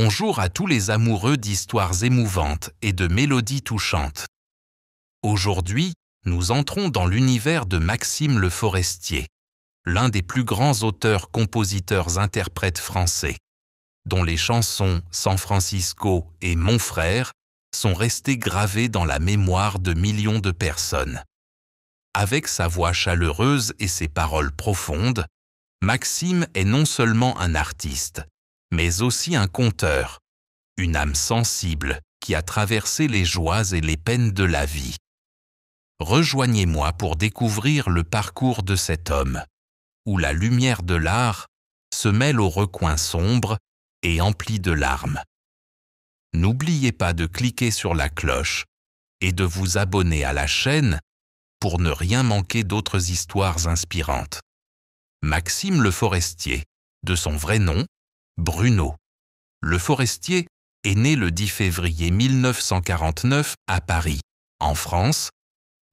Bonjour à tous les amoureux d'histoires émouvantes et de mélodies touchantes. Aujourd'hui, nous entrons dans l'univers de Maxime Le Forestier, l'un des plus grands auteurs-compositeurs-interprètes français, dont les chansons San Francisco et Mon frère sont restées gravées dans la mémoire de millions de personnes. Avec sa voix chaleureuse et ses paroles profondes, Maxime est non seulement un artiste, mais aussi un conteur, une âme sensible qui a traversé les joies et les peines de la vie. Rejoignez-moi pour découvrir le parcours de cet homme, où la lumière de l'art se mêle aux recoins sombres et emplis de larmes. N'oubliez pas de cliquer sur la cloche et de vous abonner à la chaîne pour ne rien manquer d'autres histoires inspirantes. Maxime Le Forestier, de son vrai nom, Bruno Le Forestier, est né le 10 février 1949 à Paris, en France,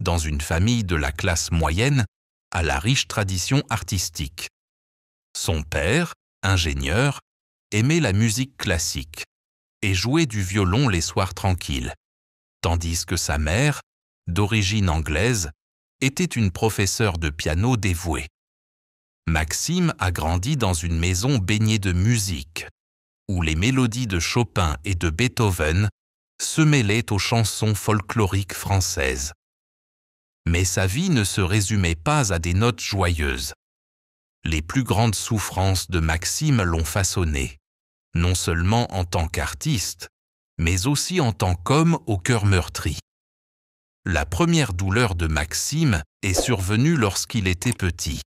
dans une famille de la classe moyenne à la riche tradition artistique. Son père, ingénieur, aimait la musique classique et jouait du violon les soirs tranquilles, tandis que sa mère, d'origine anglaise, était une professeure de piano dévouée. Maxime a grandi dans une maison baignée de musique, où les mélodies de Chopin et de Beethoven se mêlaient aux chansons folkloriques françaises. Mais sa vie ne se résumait pas à des notes joyeuses. Les plus grandes souffrances de Maxime l'ont façonné, non seulement en tant qu'artiste, mais aussi en tant qu'homme au cœur meurtri. La première douleur de Maxime est survenue lorsqu'il était petit.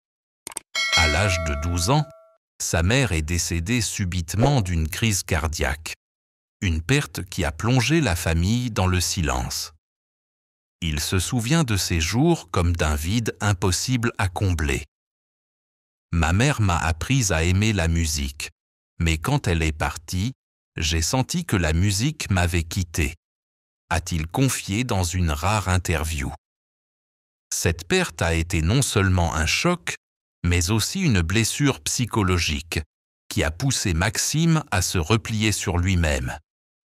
À l'âge de 12 ans, sa mère est décédée subitement d'une crise cardiaque, une perte qui a plongé la famille dans le silence. Il se souvient de ces jours comme d'un vide impossible à combler. Ma mère m'a appris à aimer la musique, mais quand elle est partie, j'ai senti que la musique m'avait quitté, a-t-il confié dans une rare interview. Cette perte a été non seulement un choc, mais aussi une blessure psychologique qui a poussé Maxime à se replier sur lui-même,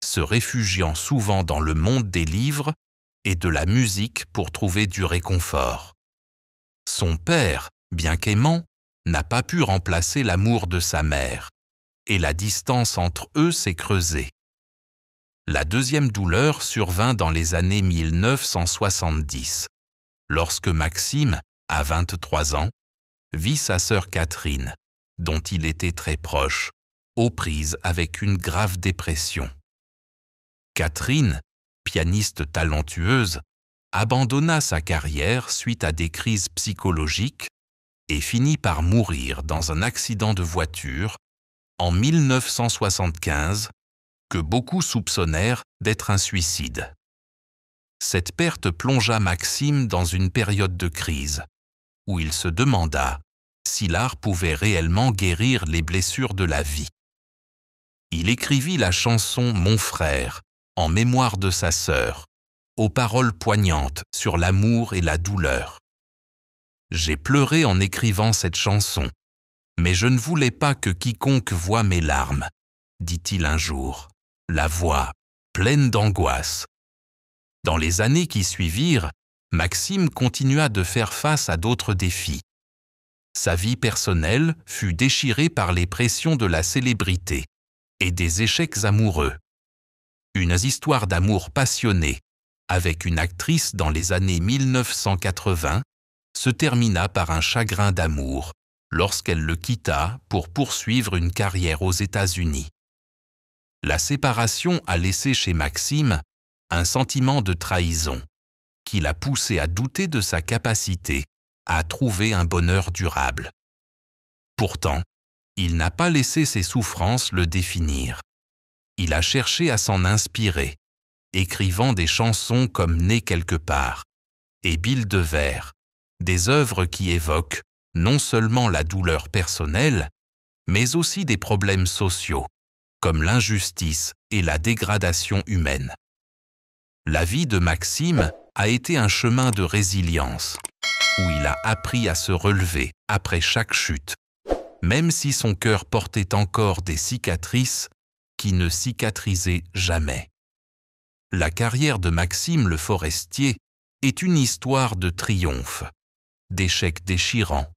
se réfugiant souvent dans le monde des livres et de la musique pour trouver du réconfort. Son père, bien qu'aimant, n'a pas pu remplacer l'amour de sa mère, et la distance entre eux s'est creusée. La deuxième douleur survint dans les années 1970, lorsque Maxime, à 23 ans, vit sa sœur Catherine, dont il était très proche, aux prises avec une grave dépression. Catherine, pianiste talentueuse, abandonna sa carrière suite à des crises psychologiques et finit par mourir dans un accident de voiture en 1975 que beaucoup soupçonnèrent d'être un suicide. Cette perte plongea Maxime dans une période de crise, où il se demanda si l'art pouvait réellement guérir les blessures de la vie. Il écrivit la chanson Mon frère, en mémoire de sa sœur, aux paroles poignantes sur l'amour et la douleur. J'ai pleuré en écrivant cette chanson, mais je ne voulais pas que quiconque voie mes larmes, dit-il un jour, la voix pleine d'angoisse. Dans les années qui suivirent, Maxime continua de faire face à d'autres défis. Sa vie personnelle fut déchirée par les pressions de la célébrité et des échecs amoureux. Une histoire d'amour passionnée avec une actrice dans les années 1980 se termina par un chagrin d'amour lorsqu'elle le quitta pour poursuivre une carrière aux États-Unis. La séparation a laissé chez Maxime un sentiment de trahison qui l'a poussé à douter de sa capacité à trouver un bonheur durable. Pourtant, il n'a pas laissé ses souffrances le définir. Il a cherché à s'en inspirer, écrivant des chansons comme Né quelque part et Bille de verre, des œuvres qui évoquent non seulement la douleur personnelle, mais aussi des problèmes sociaux, comme l'injustice et la dégradation humaine. La vie de Maxime a été un chemin de résilience, où il a appris à se relever après chaque chute, même si son cœur portait encore des cicatrices qui ne cicatrisait jamais. La carrière de Maxime Le Forestier est une histoire de triomphe, d'échecs déchirants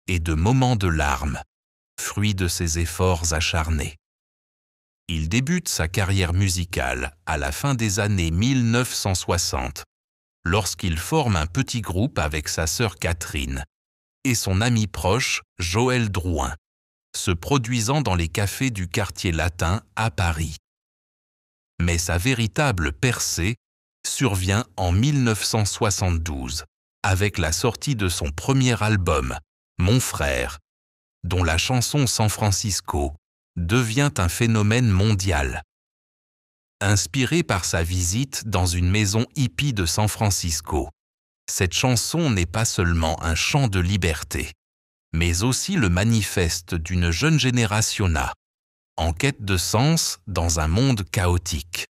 et de moments de larmes, fruit de ses efforts acharnés. Il débute sa carrière musicale à la fin des années 1960, lorsqu'il forme un petit groupe avec sa sœur Catherine et son ami proche Joël Drouin, se produisant dans les cafés du quartier latin à Paris. Mais sa véritable percée survient en 1972, avec la sortie de son premier album, Mon frère, dont la chanson San Francisco devient un phénomène mondial. Inspirée par sa visite dans une maison hippie de San Francisco, cette chanson n'est pas seulement un chant de liberté, mais aussi le manifeste d'une jeune génération en quête de sens dans un monde chaotique.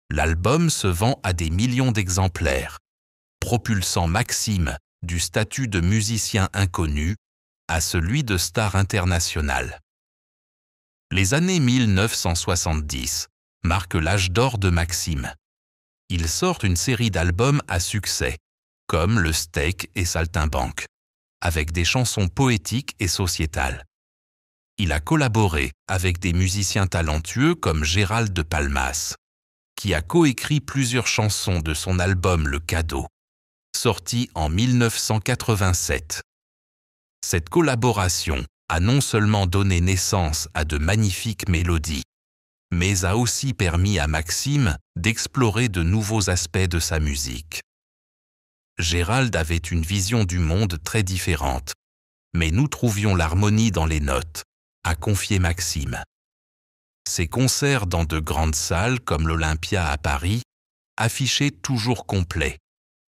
L'album se vend à des millions d'exemplaires, propulsant Maxime du statut de musicien inconnu à celui de star international. Les années 1970 marquent l'âge d'or de Maxime. Il sort une série d'albums à succès, comme Le Steak et Saltimbanque, avec des chansons poétiques et sociétales. Il a collaboré avec des musiciens talentueux comme Gérald de Palmas, qui a coécrit plusieurs chansons de son album Le Cadeau, sorti en 1987. Cette collaboration a non seulement donné naissance à de magnifiques mélodies, mais a aussi permis à Maxime d'explorer de nouveaux aspects de sa musique. Gérald avait une vision du monde très différente, mais nous trouvions l'harmonie dans les notes, a confié Maxime. Ses concerts dans de grandes salles comme l'Olympia à Paris affichaient toujours complet,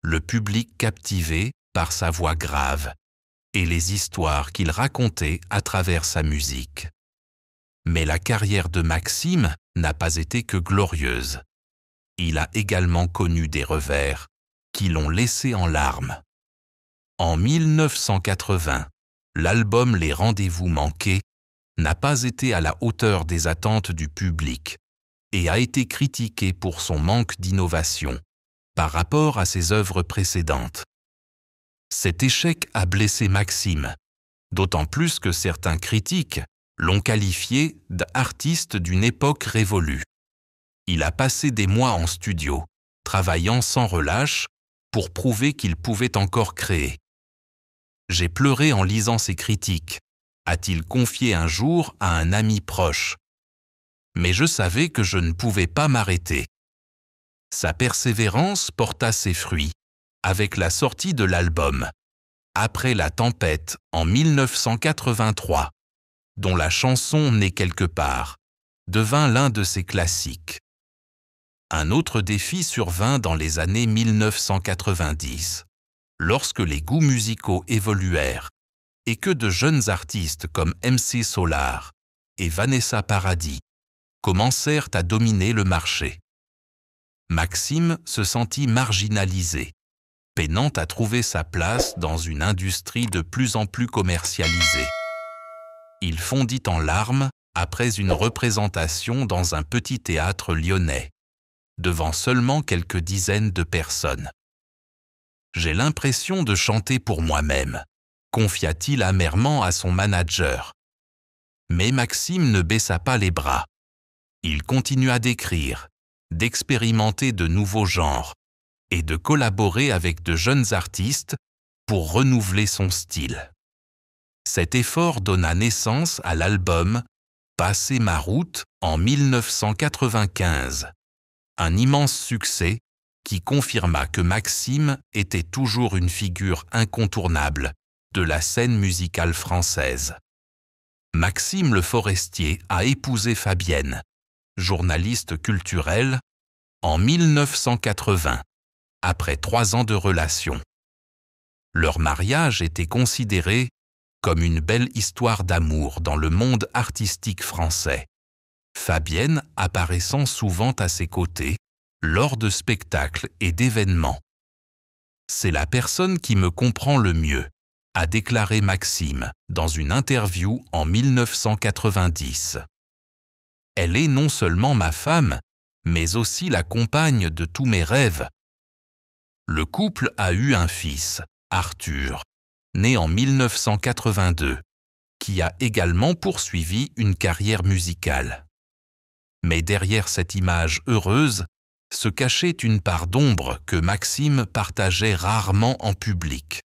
le public captivé par sa voix grave et les histoires qu'il racontait à travers sa musique. Mais la carrière de Maxime n'a pas été que glorieuse. Il a également connu des revers qui l'ont laissé en larmes. En 1980, l'album Les Rendez-vous manqués n'a pas été à la hauteur des attentes du public et a été critiqué pour son manque d'innovation par rapport à ses œuvres précédentes. Cet échec a blessé Maxime, d'autant plus que certains critiques l'ont qualifié d'artiste d'une époque révolue. Il a passé des mois en studio, travaillant sans relâche pour prouver qu'il pouvait encore créer. « J'ai pleuré en lisant ces critiques », a-t-il confié un jour à un ami proche. Mais je savais que je ne pouvais pas m'arrêter. Sa persévérance porta ses fruits avec la sortie de l'album « Après la tempête » en 1983, dont la chanson « Né quelque part » devint l'un de ses classiques. Un autre défi survint dans les années 1990, lorsque les goûts musicaux évoluèrent et que de jeunes artistes comme MC Solar et Vanessa Paradis commencèrent à dominer le marché. Maxime se sentit marginalisé, peinant à trouver sa place dans une industrie de plus en plus commercialisée. Il fondit en larmes après une représentation dans un petit théâtre lyonnais, devant seulement quelques dizaines de personnes. « J'ai l'impression de chanter pour moi-même », confia-t-il amèrement à son manager. Mais Maxime ne baissa pas les bras. Il continua d'écrire, d'expérimenter de nouveaux genres et de collaborer avec de jeunes artistes pour renouveler son style. Cet effort donna naissance à l'album « Passer ma route » en 1995, un immense succès qui confirma que Maxime était toujours une figure incontournable de la scène musicale française. Maxime Le Forestier a épousé Fabienne, journaliste culturelle, en 1980, après 3 ans de relation. Leur mariage était considéré comme une belle histoire d'amour dans le monde artistique français, Fabienne apparaissant souvent à ses côtés lors de spectacles et d'événements. « C'est la personne qui me comprend le mieux », a déclaré Maxime dans une interview en 1990. Elle est non seulement ma femme, mais aussi la compagne de tous mes rêves. » Le couple a eu un fils, Arthur, né en 1982, qui a également poursuivi une carrière musicale. Mais derrière cette image heureuse se cachait une part d'ombre que Maxime partageait rarement en public.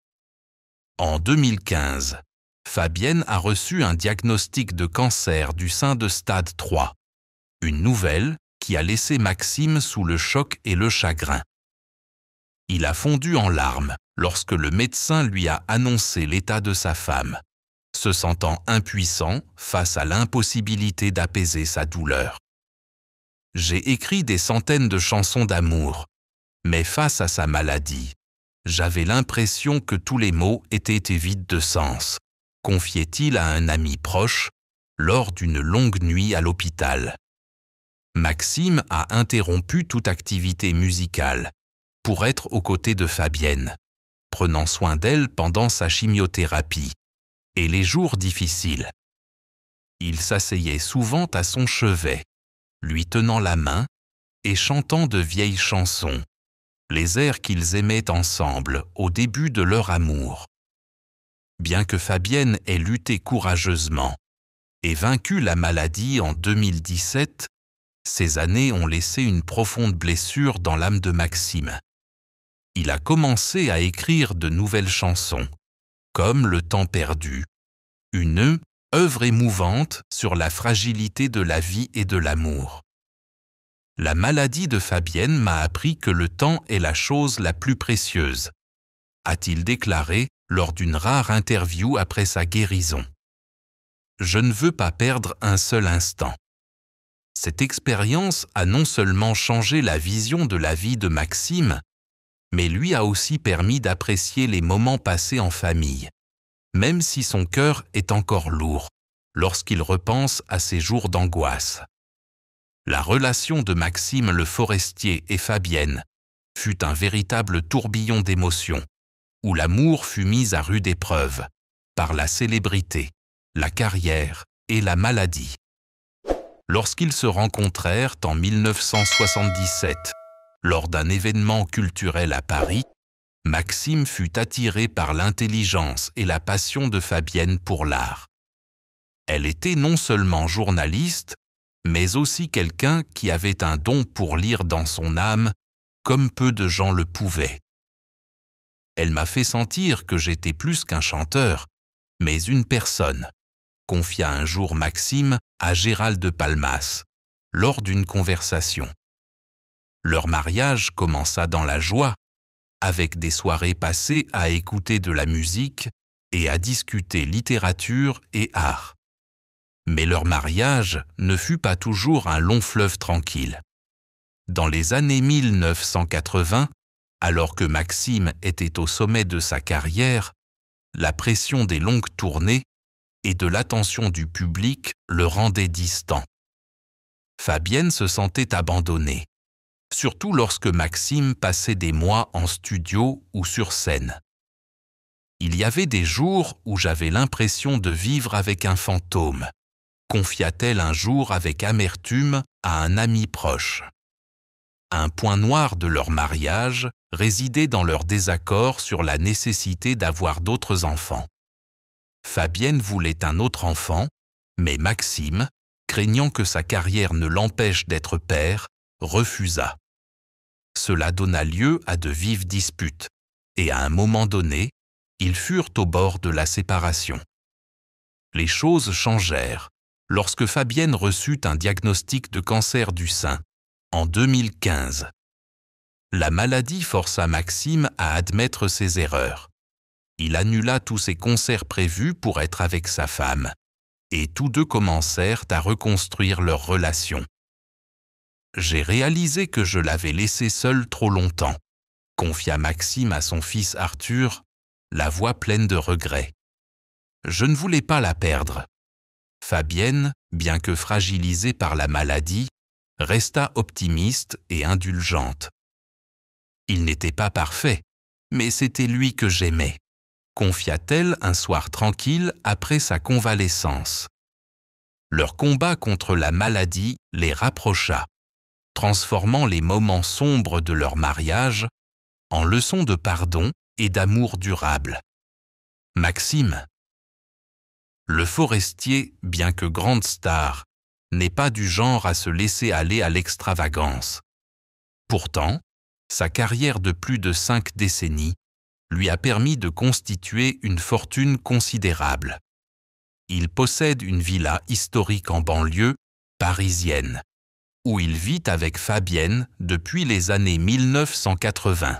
En 2015, Fabienne a reçu un diagnostic de cancer du sein de stade 3, une nouvelle qui a laissé Maxime sous le choc et le chagrin. Il a fondu en larmes lorsque le médecin lui a annoncé l'état de sa femme, se sentant impuissant face à l'impossibilité d'apaiser sa douleur. « J'ai écrit des centaines de chansons d'amour, mais face à sa maladie, j'avais l'impression que tous les mots étaient vides de sens », confiait-il à un ami proche lors d'une longue nuit à l'hôpital. Maxime a interrompu toute activité musicale pour être aux côtés de Fabienne, prenant soin d'elle pendant sa chimiothérapie et les jours difficiles. Il s'asseyait souvent à son chevet, lui tenant la main et chantant de vieilles chansons, les airs qu'ils aimaient ensemble au début de leur amour. Bien que Fabienne ait lutté courageusement et vaincu la maladie en 2017, ces années ont laissé une profonde blessure dans l'âme de Maxime. Il a commencé à écrire de nouvelles chansons, comme Le temps perdu, une œuvre émouvante sur la fragilité de la vie et de l'amour. La maladie de Fabienne m'a appris que le temps est la chose la plus précieuse, a-t-il déclaré lors d'une rare interview après sa guérison. Je ne veux pas perdre un seul instant. Cette expérience a non seulement changé la vision de la vie de Maxime, mais lui a aussi permis d'apprécier les moments passés en famille, même si son cœur est encore lourd lorsqu'il repense à ces jours d'angoisse. La relation de Maxime le Forestier et Fabienne fut un véritable tourbillon d'émotions, où l'amour fut mis à rude épreuve par la célébrité, la carrière et la maladie. Lorsqu'ils se rencontrèrent en 1977, lors d'un événement culturel à Paris, Maxime fut attiré par l'intelligence et la passion de Fabienne pour l'art. Elle était non seulement journaliste, mais aussi quelqu'un qui avait un don pour lire dans son âme, comme peu de gens le pouvaient. Elle m'a fait sentir que j'étais plus qu'un chanteur, mais une personne, confia un jour Maxime à Gérald de Palmas, lors d'une conversation. Leur mariage commença dans la joie, avec des soirées passées à écouter de la musique et à discuter littérature et art. Mais leur mariage ne fut pas toujours un long fleuve tranquille. Dans les années 1980, alors que Maxime était au sommet de sa carrière, la pression des longues tournées et de l'attention du public le rendaient distant. Fabienne se sentait abandonnée, surtout lorsque Maxime passait des mois en studio ou sur scène. Il y avait des jours où j'avais l'impression de vivre avec un fantôme, confia-t-elle un jour avec amertume à un ami proche. Un point noir de leur mariage résidait dans leur désaccord sur la nécessité d'avoir d'autres enfants. Fabienne voulait un autre enfant, mais Maxime, craignant que sa carrière ne l'empêche d'être père, refusa. Cela donna lieu à de vives disputes, et à un moment donné, ils furent au bord de la séparation. Les choses changèrent lorsque Fabienne reçut un diagnostic de cancer du sein, en 2015. La maladie força Maxime à admettre ses erreurs. Il annula tous ses concerts prévus pour être avec sa femme, et tous deux commencèrent à reconstruire leur relation. « J'ai réalisé que je l'avais laissé seul trop longtemps », confia Maxime à son fils Arthur, la voix pleine de regret. « Je ne voulais pas la perdre. » Fabienne, bien que fragilisée par la maladie, resta optimiste et indulgente. « Il n'était pas parfait, mais c'était lui que j'aimais », confia-t-elle un soir tranquille après sa convalescence. leur combat contre la maladie les rapprocha, transformant les moments sombres de leur mariage en leçons de pardon et d'amour durable. Maxime. Le forestier, bien que grande star, n'est pas du genre à se laisser aller à l'extravagance. Pourtant, sa carrière de plus de 5 décennies lui a permis de constituer une fortune considérable. Il possède une villa historique en banlieue parisienne, où il vit avec Fabienne depuis les années 1980.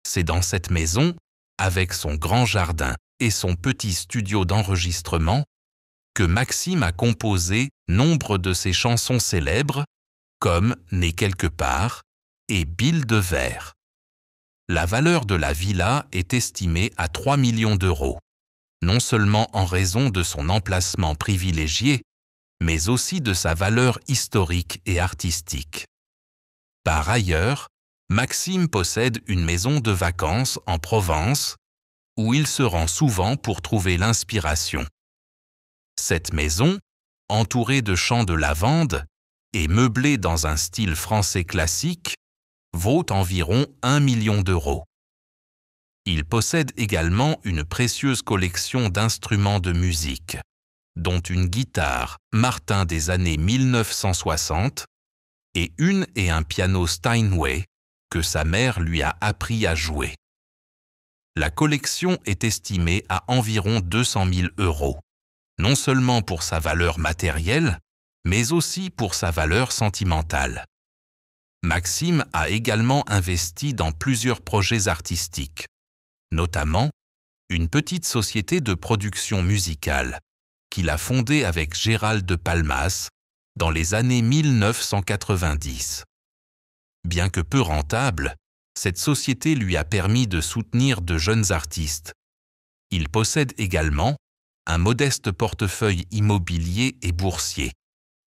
C'est dans cette maison, avec son grand jardin et son petit studio d'enregistrement, que Maxime a composé nombre de ses chansons célèbres, comme Né quelque part et Bill de verre. La valeur de la villa est estimée à 3 millions d'euros, non seulement en raison de son emplacement privilégié, mais aussi de sa valeur historique et artistique. Par ailleurs, Maxime possède une maison de vacances en Provence, où il se rend souvent pour trouver l'inspiration. Cette maison, entourée de champs de lavande et meublée dans un style français classique, vaut environ 1 million d'euros. Il possède également une précieuse collection d'instruments de musique, dont une guitare Martin des années 1960 et un piano Steinway que sa mère lui a appris à jouer. La collection est estimée à environ 200 000 euros, non seulement pour sa valeur matérielle, mais aussi pour sa valeur sentimentale. Maxime a également investi dans plusieurs projets artistiques, notamment une petite société de production musicale qu'il a fondée avec Gérald de Palmas dans les années 1990. Bien que peu rentable, cette société lui a permis de soutenir de jeunes artistes. Il possède également un modeste portefeuille immobilier et boursier,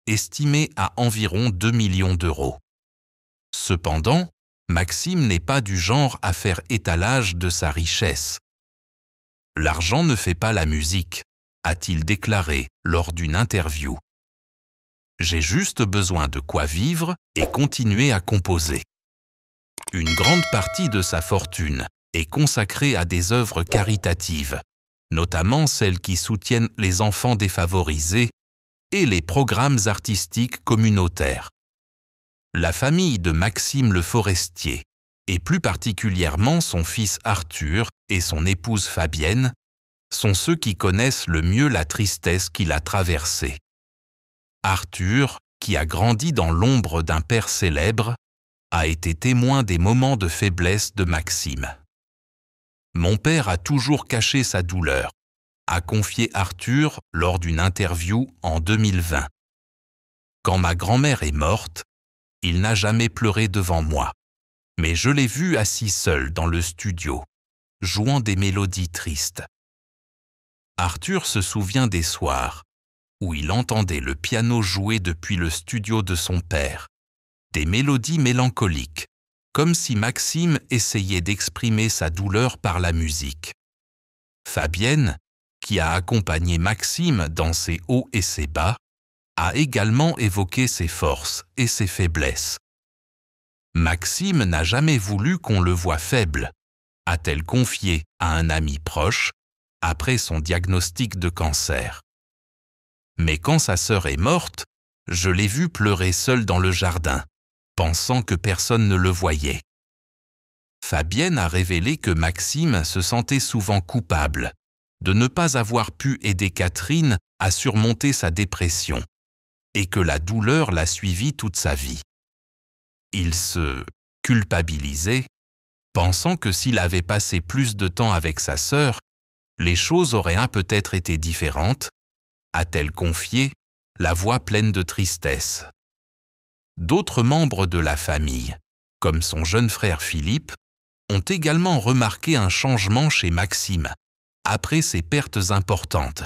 estimé à environ 2 millions d'euros. Cependant, Maxime n'est pas du genre à faire étalage de sa richesse. « L'argent ne fait pas la musique », a-t-il déclaré lors d'une interview. « J'ai juste besoin de quoi vivre et continuer à composer. » Une grande partie de sa fortune est consacrée à des œuvres caritatives, notamment celles qui soutiennent les enfants défavorisés et les programmes artistiques communautaires. La famille de Maxime le Forestier, et plus particulièrement son fils Arthur et son épouse Fabienne, sont ceux qui connaissent le mieux la tristesse qu'il a traversée. Arthur, qui a grandi dans l'ombre d'un père célèbre, a été témoin des moments de faiblesse de Maxime. « Mon père a toujours caché sa douleur », a confié Arthur lors d'une interview en 2020. « Quand ma grand-mère est morte, il n'a jamais pleuré devant moi, mais je l'ai vu assis seul dans le studio, jouant des mélodies tristes. » Arthur se souvient des soirs où il entendait le piano jouer depuis le studio de son père, des mélodies mélancoliques, comme si Maxime essayait d'exprimer sa douleur par la musique. Fabienne, qui a accompagné Maxime dans ses hauts et ses bas, a également évoqué ses forces et ses faiblesses. « Maxime n'a jamais voulu qu'on le voie faible », a-t-elle confié à un ami proche après son diagnostic de cancer. « Mais quand sa sœur est morte, je l'ai vu pleurer seul dans le jardin, pensant que personne ne le voyait. » Fabienne a révélé que Maxime se sentait souvent coupable de ne pas avoir pu aider Catherine à surmonter sa dépression et que la douleur l'a suivi toute sa vie. Il se culpabilisait, pensant que s'il avait passé plus de temps avec sa sœur, les choses auraient peut-être été différentes, a-t-elle confié, la voix pleine de tristesse. D'autres membres de la famille, comme son jeune frère Philippe, ont également remarqué un changement chez Maxime, après ses pertes importantes.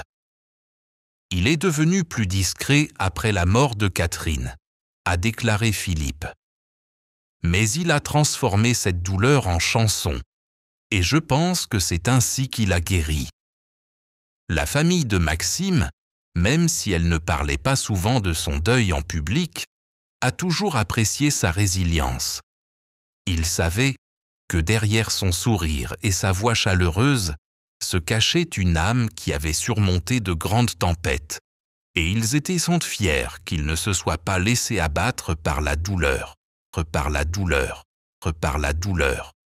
Il est devenu plus discret après la mort de Catherine, a déclaré Philippe. Mais il a transformé cette douleur en chanson, et je pense que c'est ainsi qu'il a guéri. La famille de Maxime, même si elle ne parlait pas souvent de son deuil en public, a toujours apprécié sa résilience. Il savait que derrière son sourire et sa voix chaleureuse se cachait une âme qui avait surmonté de grandes tempêtes, et ils étaient sans fiers qu'il ne se soit pas laissé abattre par la douleur, par la douleur, par la douleur.